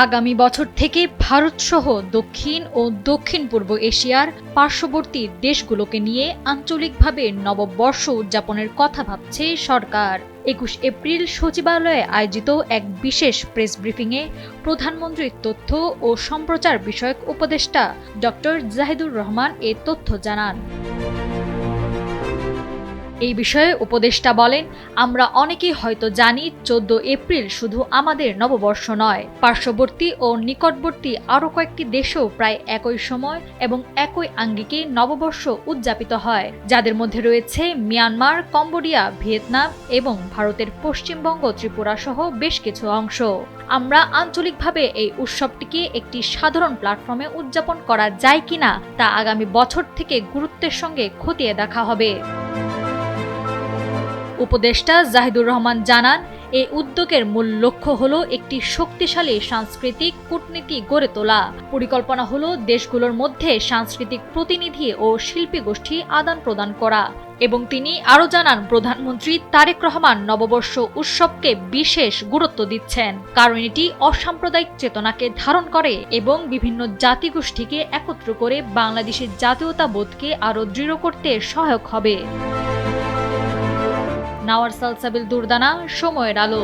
আগামী বছর থেকে ভারতসহ দক্ষিণ ও দক্ষিণ পূর্ব এশিয়ার পার্শ্ববর্তী দেশগুলোকে নিয়ে আঞ্চলিকভাবে নববর্ষ উদযাপনের কথা ভাবছে সরকার। ২১ এপ্রিল সচিবালয়ে আয়োজিত এক বিশেষ প্রেস ব্রিফিংয়ে প্রধানমন্ত্রীর তথ্য ও সম্প্রচার বিষয়ক উপদেষ্টা ডক্টর জাহিদুর রহমান এ তথ্য জানান। এই বিষয়ে উপদেষ্টা বলেন, আমরা অনেকেই হয়তো জানি ১৪ এপ্রিল শুধু আমাদের নববর্ষ নয়, পার্শ্ববর্তী ও নিকটবর্তী আরও কয়েকটি দেশেও প্রায় একই সময় এবং একই আঙ্গিকে নববর্ষ উদযাপিত হয়, যাদের মধ্যে রয়েছে মিয়ানমার, কম্বোডিয়া, ভিয়েতনাম এবং ভারতের পশ্চিমবঙ্গ, ত্রিপুরা সহ বেশ কিছু অংশ। আমরা আঞ্চলিকভাবে এই উৎসবটিকে একটি সাধারণ প্ল্যাটফর্মে উদযাপন করা যায় কিনা তা আগামী বছর থেকে গুরুত্বের সঙ্গে খতিয়ে দেখা হবে। উপদেষ্টা জাহিদুর রহমান জানান, এই উদ্যোগের মূল লক্ষ্য হলো একটি শক্তিশালী সাংস্কৃতিক কূটনীতি গড়ে তোলা। পরিকল্পনা হলো দেশগুলোর মধ্যে সাংস্কৃতিক প্রতিনিধি ও শিল্পী গোষ্ঠী আদান প্রদান করা। এবং তিনি আরও জানান, প্রধানমন্ত্রী তারেক রহমান নববর্ষ উৎসবকে বিশেষ গুরুত্ব দিচ্ছেন, কারণ এটি অসাম্প্রদায়িক চেতনাকে ধারণ করে এবং বিভিন্ন জাতিগোষ্ঠীকে একত্র করে বাংলাদেশের জাতীয়তাবোধকে আরও দৃঢ় করতে সহায়ক হবে। নাওয়ার সালসাবিল দুরদানা, সময়ের আলো।